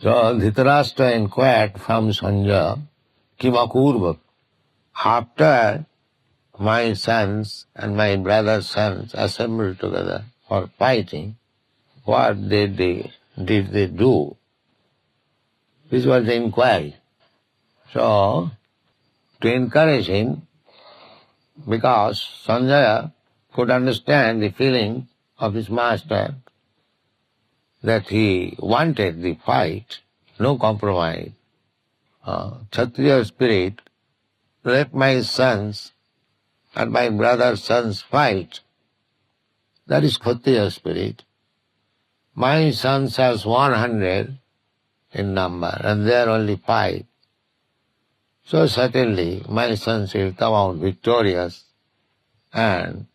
So Dhritarashtra inquired from Sanjaya, Kimakurva, after my sons and my brother's sons assembled together for fighting, what did they do? This was the inquiry. So, to encourage him, because Sanjaya could understand the feeling of his master, that he wanted the fight, no compromise. Kshatriya spirit, let my sons and my brother's sons fight. That is Kshatriya spirit. My sons has 100 in number, and they are only 5. So certainly my sons will come out victorious, and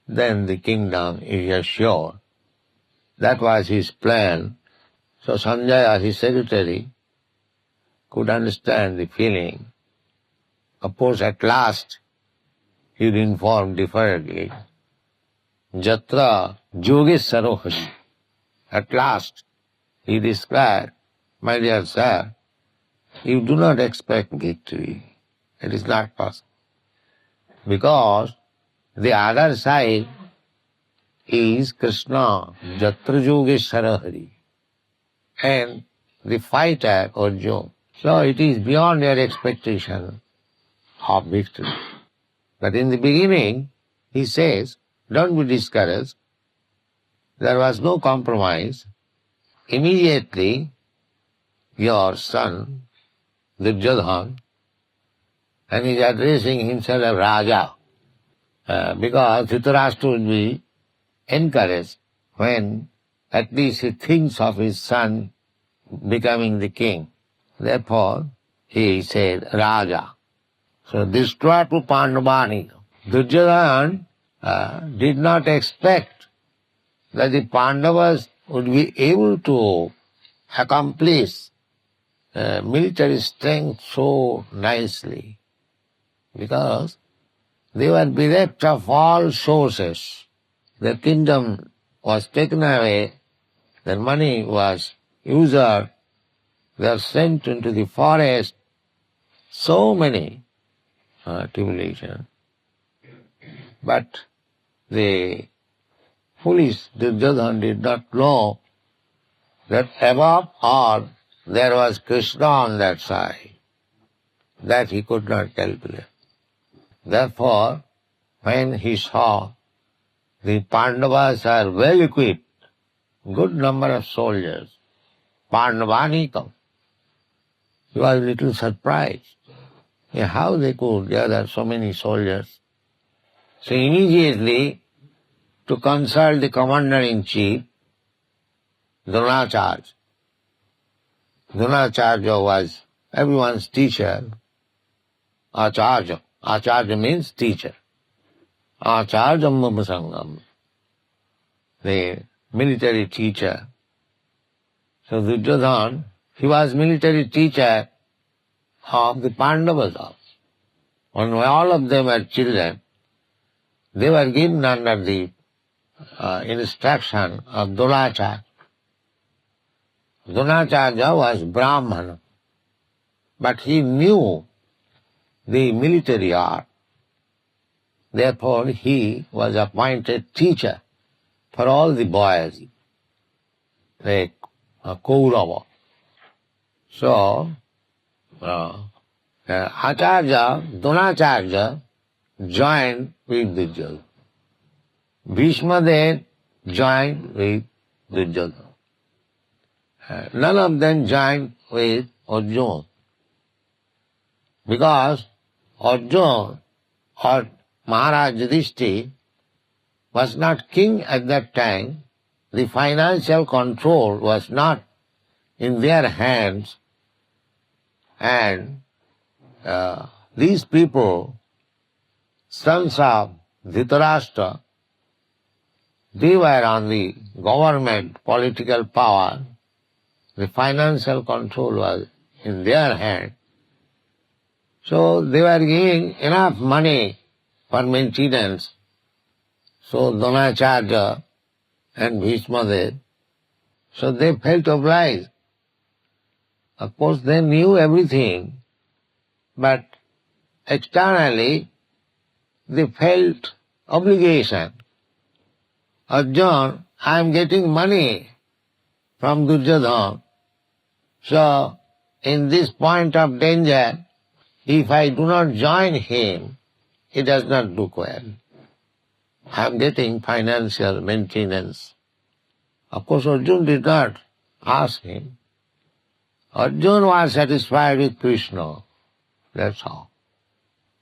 then the kingdom is assured. That was his plan. So Sanjaya, his secretary, could understand the feeling. Of course, at last, he would inform differently. Jatra yogesvarohasi. At last, he described, my dear sir, you do not expect victory. It is not possible. Because the other side is Krishna, Jatra yogesvarahari, and the fighter Arjuna. So it is beyond your expectation of victory. But in the beginning, he says, don't be discouraged. There was no compromise. Immediately, your son, Duryodhana, and he is addressing himself as Raja, because Dhritarashtra would be encouraged when at least he thinks of his son becoming the king. Therefore, he said Raja. So, destroy to Pandavani. Duryodhana did not expect that the Pandavas would be able to accomplish military strength so nicely, because they were bereft of all sources. Their kingdom was taken away, their money was usured, they are sent into the forest, so many tribulations. But the foolish Duryodhana did not know that above all there was Krishna on that side. That he could not calculate. Therefore, when he saw the Pandavas are well equipped, good number of soldiers, Pandavanikam, he was a little surprised. How they could gather so many soldiers. So immediately, to consult the commander-in-chief, Dronacharya. Dronacharya was everyone's teacher. Acharya. Acharya means teacher. Acharya Sangam, the military teacher. So Duryodhana, he was military teacher of the Pandavas also. When all of them were children, they were given under the instruction of Dronacharya. Dronacharya was Brahmana, but he knew the military art. Therefore, he was appointed teacher for all the boys, like Kaurava. So, Acharya, Dronacharya joined with Duryodhana. Bhishmadev joined with Duryodhana. None of them joined with Arjuna, because Arjuna or Maharaj Yudhishthira was not king at that time. The financial control was not in their hands, and these people, sons of Dhritarashtra, they were on the government political power. The financial control was in their hand. So they were giving enough money for maintenance. So Dronacharya and Bhishmadev, so they felt obliged Of course, they knew everything, but externally they felt obligation. Arjuna, I am getting money from Duryodhana, so in this point of danger, if I do not join him, he does not look well. I am getting financial maintenance. Of course, Arjuna did not ask him. Arjuna was satisfied with Krishna. That's all.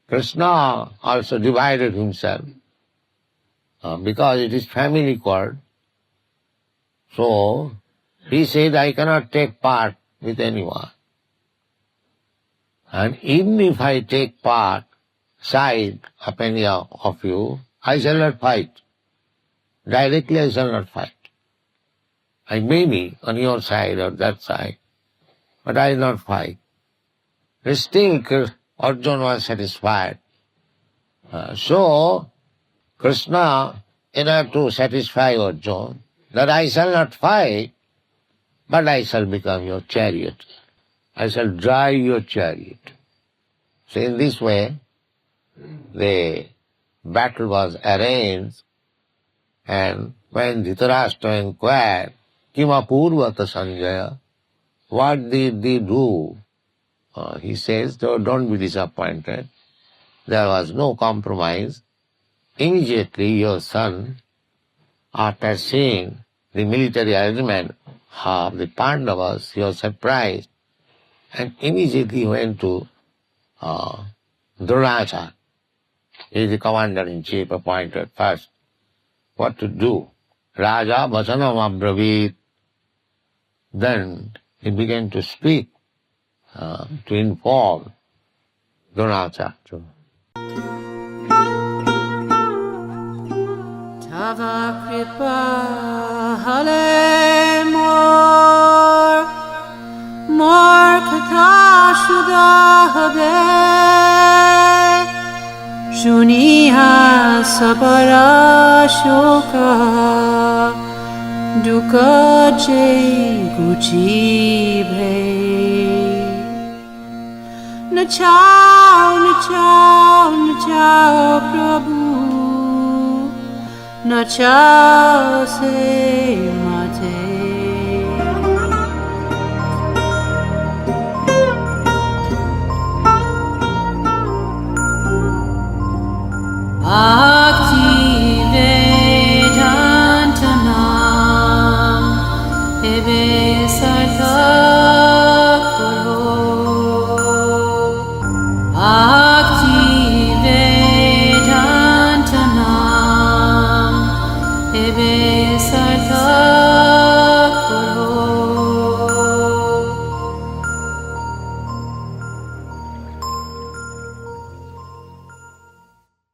Krishna also divided himself because it is family court. So he said, I cannot take part with anyone. And even if I take part, side of any of you, I shall not fight. Directly I shall not fight. I may be on your side or that side, but I will not fight. But still Arjuna was satisfied. So Krishna, in order to satisfy Arjuna, that I shall not fight, but I shall become your chariot. I shall drive your chariot. So in this way, the battle was arranged, and when Dhritarashtra inquired, Kimapurvata Sanjaya, what did they do? He says, don't be disappointed. There was no compromise. Immediately your son, after seeing the military arrangement of the Pandavas, he was surprised and immediately went to Dronacharya. He is the commander-in-chief appointed first. What to do? Raja Vasanam Abravit. Then he began to speak, to inform Dronacharya. Tava kripa hale mor katha shuda habe shuniha sabara shoka duka je guchi bhe nachao prabhu nachao se mate Bhakti Vedantanam Ebe Sartha Karo Bhakti Vedantanam Ebe Sartha